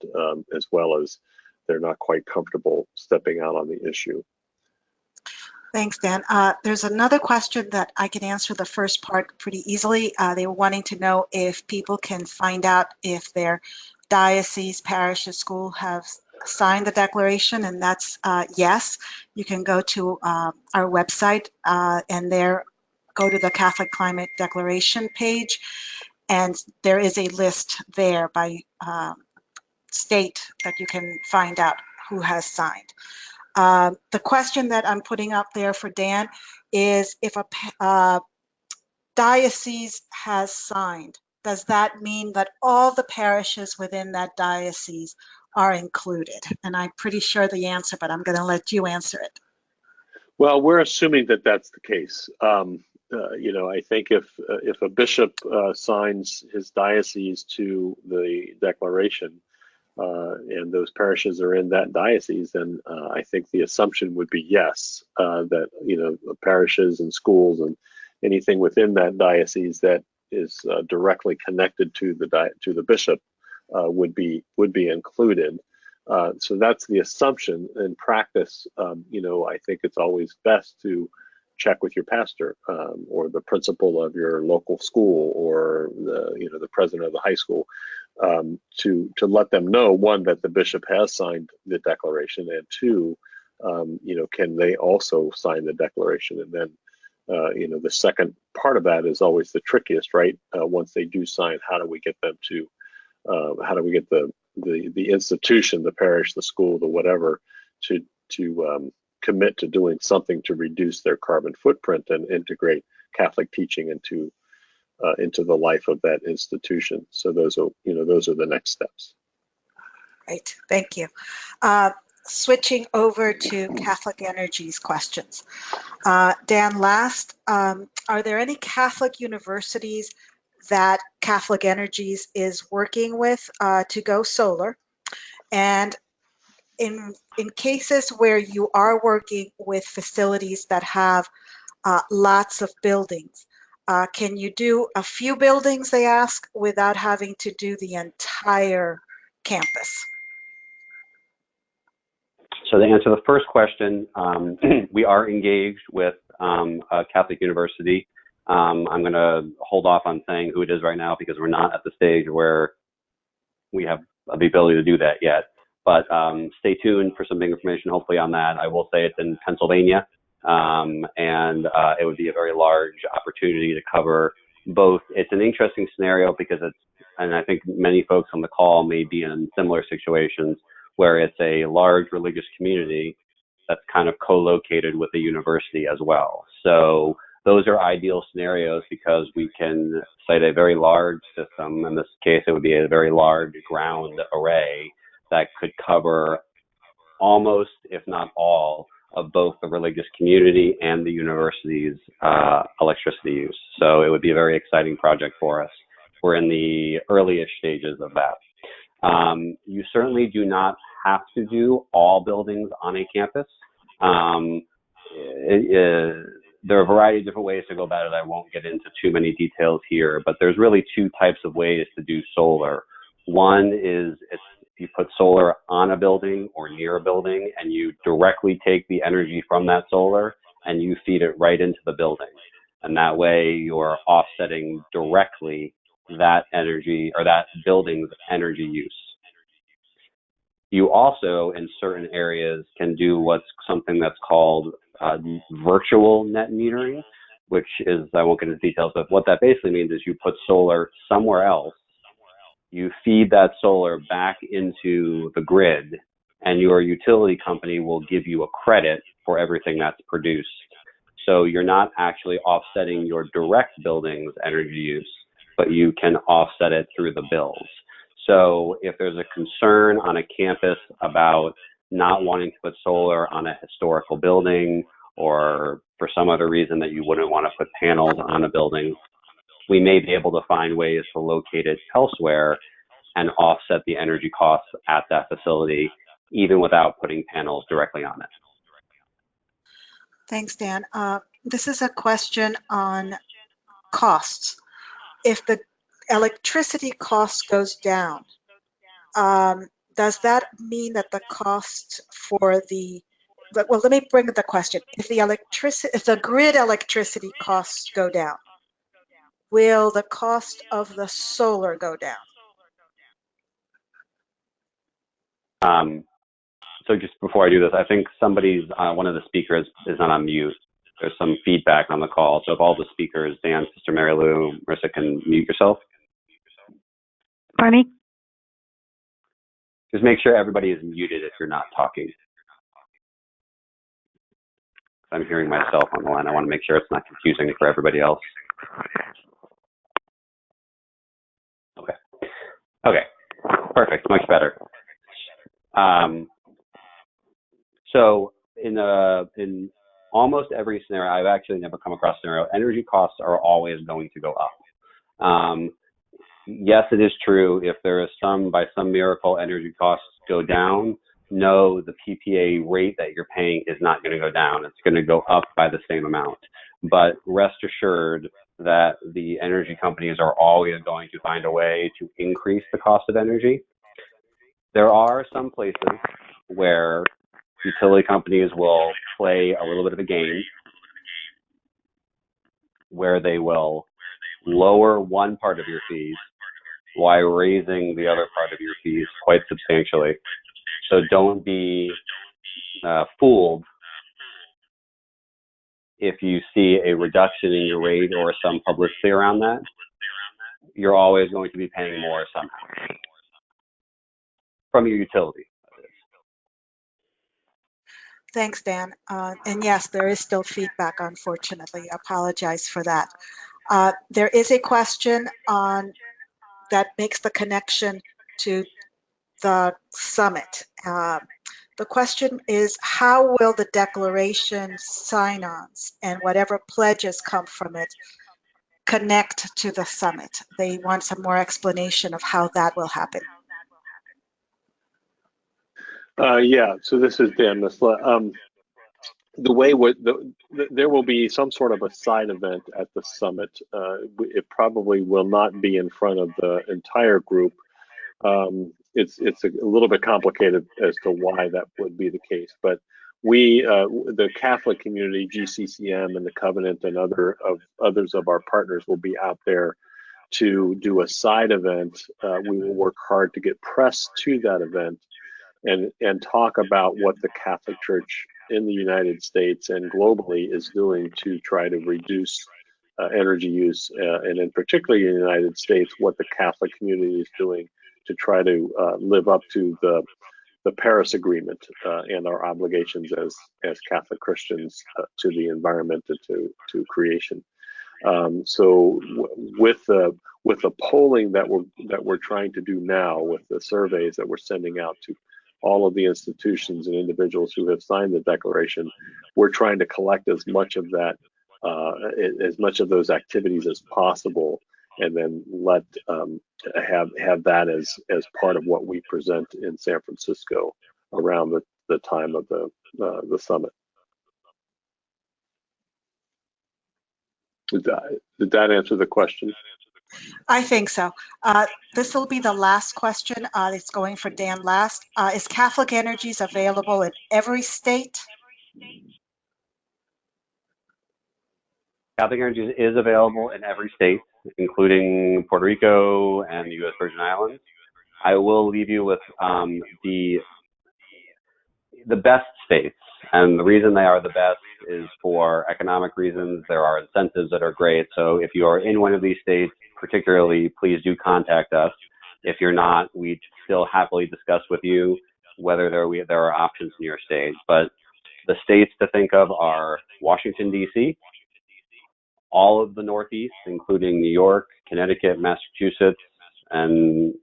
as well as they're not quite comfortable stepping out on the issue. Thanks, Dan. There's another question that I can answer the first part pretty easily. They were wanting to know if people can find out if their diocese, parish, or school have signed the declaration, and that's yes. You can go to our website and there go to the Catholic Climate Declaration page, and there is a list there by state that you can find out who has signed. The question that I'm putting up there for Dan is if a diocese has signed, does that mean that all the parishes within that diocese are included? And I'm pretty sure the answer, but I'm going to let you answer it. Well, we're assuming that that's the case. I think if a bishop signs his diocese to the declaration, and those parishes are in that diocese, then I think the assumption would be yes, that parishes and schools and anything within that diocese that is directly connected to the bishop would be included. So that's the assumption. In practice, I think it's always best to check with your pastor or the principal of your local school or the president of the high school. To let them know, one, that the bishop has signed the declaration, and two, can they also sign the declaration? And then, the second part of that is always the trickiest, right? Once they do sign, how do we get them to, how do we get the institution, the parish, the school, the whatever, to commit to doing something to reduce their carbon footprint and integrate Catholic teaching into the life of that institution. So those are the next steps. Right, thank you. Switching over to Catholic Energy's questions. Dan, last, are there any Catholic universities that Catholic Energies is working with to go solar? And in cases where you are working with facilities that have lots of buildings, can you do a few buildings, they ask, without having to do the entire campus? So to answer the first question, we are engaged with a Catholic university. I'm going to hold off on saying who it is right now because we're not at the stage where we have the ability to do that yet. But stay tuned for some big information, hopefully, on that. I will say it's in Pennsylvania, and it would be a very large opportunity to cover both. It's an interesting scenario because and I think many folks on the call may be in similar situations where it's a large religious community that's kind of co-located with a university as well. So those are ideal scenarios because we can cite a very large system. In this case, it would be a very large ground array that could cover almost, if not all, of both the religious community and the university's electricity use. So it would be a very exciting project for us. We're in the earliest stages of that. You certainly do not have to do all buildings on a campus. There are a variety of different ways to go about it. I won't get into too many details here, but there's really two types of ways to do solar. One is you put solar on a building or near a building, and you directly take the energy from that solar and you feed it right into the building. And that way you're offsetting directly that energy or that building's energy use. You also, in certain areas, can do something that's called virtual net metering, which is, I won't get into details, but what that basically means is you put solar somewhere else, you feed that solar back into the grid, and your utility company will give you a credit for everything that's produced. So you're not actually offsetting your direct building's energy use, but you can offset it through the bills. So if there's a concern on a campus about not wanting to put solar on a historical building, or for some other reason that you wouldn't want to put panels on a building, we may be able to find ways to locate it elsewhere and offset the energy costs at that facility, even without putting panels directly on it. Thanks, Dan. This is a question on costs. If the electricity cost goes down, does that mean that the cost for well, let me bring the question. If the grid electricity costs go down, will the cost of the solar go down? So just before I do this, I think one of the speakers is not on mute. There's some feedback on the call. So if all the speakers, Dan, Sister Mary Lou, Marissa, can mute yourself. Pardon me? Just make sure everybody is muted if you're not talking. I'm hearing myself on the line. I want to make sure it's not confusing for everybody else. Okay, perfect, much better. So in almost every scenario, I've actually never come across a scenario, energy costs are always going to go up. Yes, it is true. If there is by some miracle, energy costs go down, no, the PPA rate that you're paying is not going to go down. It's going to go up by the same amount. But rest assured that the energy companies are always going to find a way to increase the cost of energy. There are some places where utility companies will play a little bit of a game where they will lower one part of your fees while raising the other part of your fees quite substantially. So don't be fooled if you see a reduction in your rate or some publicity around that. You're always going to be paying more somehow from your utility. Thanks, Dan. And yes, there is still feedback, unfortunately. I apologize for that. There is a question on that makes the connection to the summit. The question is, how will the declaration sign-ons and whatever pledges come from it connect to the summit? They want some more explanation of how that will happen. Yeah, so this is Dan Misleh. There will be some sort of a side event at the summit. It probably will not be in front of the entire group. It's a little bit complicated as to why that would be the case, but we, the Catholic community, GCCM and the Covenant and others of our partners will be out there to do a side event. We will work hard to get press to that event and talk about what the Catholic Church in the United States and globally is doing to try to reduce energy use, and in particularly in the United States, what the Catholic community is doing to try to live up to the Paris Agreement and our obligations as Catholic Christians to the environment and to creation. So with the polling that we're trying to do now, with the surveys that we're sending out to all of the institutions and individuals who have signed the declaration, we're trying to collect as much of that, as much of those activities as possible, and then have that as part of what we present in San Francisco around the time of the summit. Did that answer the question? I think so. This will be the last question. It's going for Dan last. Is Catholic Energies available in every state? Catholic Energies is available in every state, including Puerto Rico and the U.S. Virgin Islands. I will leave you with the best states, and the reason they are the best is for economic reasons. There are incentives that are great. So if you are in one of these states, particularly, please do contact us. If you're not, we'd still happily discuss with you whether there are options in your state. But the states to think of are Washington, D.C., all of the Northeast, including New York, Connecticut, Massachusetts, and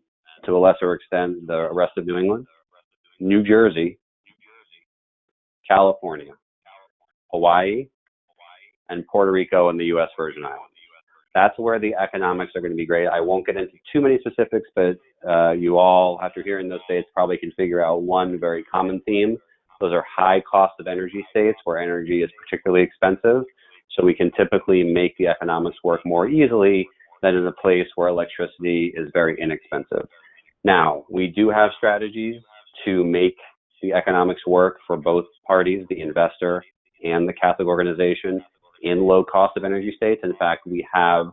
to a lesser extent, the rest of New England, New Jersey, California, Hawaii, and Puerto Rico and the U.S. Virgin Islands. That's where the economics are going to be great. I won't get into too many specifics, but you all, after hearing those states, probably can figure out one very common theme. Those are high cost of energy states where energy is particularly expensive. So we can typically make the economics work more easily than in a place where electricity is very inexpensive. Now, we do have strategies to make the economics work for both parties, the investor and the Catholic organization, in low cost of energy states. In fact, we have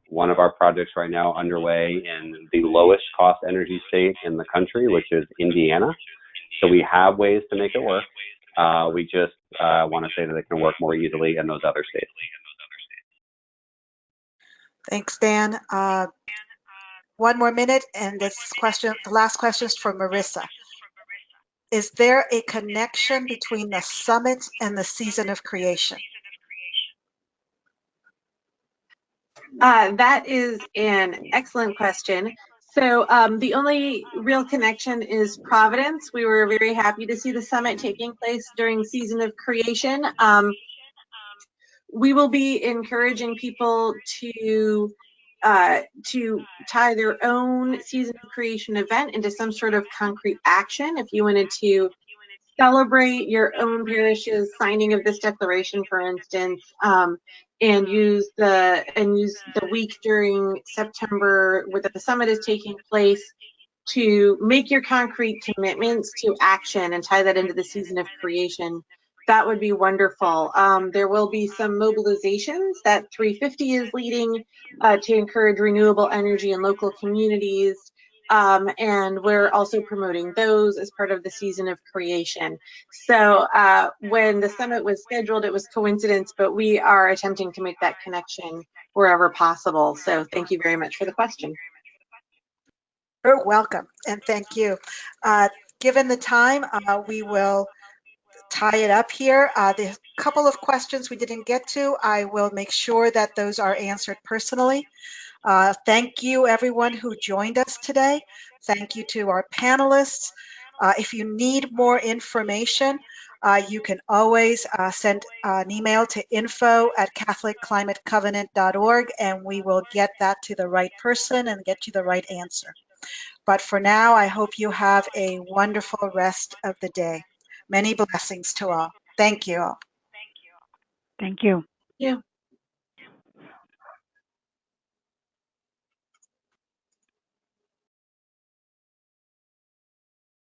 one of our projects right now underway in the lowest cost energy state in the country, which is Indiana. So we have ways to make it work. We just want to say that it can work more easily in those other states. Thanks, Dan. One more minute, and this question, the last question is for Marissa. Is there a connection between the summit and the season of creation? That is an excellent question. So the only real connection is Providence. We were very happy to see the summit taking place during season of creation. We will be encouraging people to tie their own season of creation event into some sort of concrete action. If you wanted to celebrate your own parish's signing of this declaration, for instance, and use the week during September where the summit is taking place to make your concrete commitments to action and tie that into the season of creation, that would be wonderful. There will be some mobilizations that 350 is leading to encourage renewable energy in local communities. And we're also promoting those as part of the season of creation. So when the summit was scheduled, it was coincidence, but we are attempting to make that connection wherever possible. So thank you very much for the question. You're welcome, and thank you. Given the time, we will tie it up here. The couple of questions we didn't get to, I will make sure that those are answered personally. Thank you, everyone who joined us today. Thank you to our panelists. If you need more information, you can always send an email to info@catholicclimatecovenant.org, and we will get that to the right person and get you the right answer. But for now, I hope you have a wonderful rest of the day. Many blessings to all. Thank you all. Thank you. Yeah.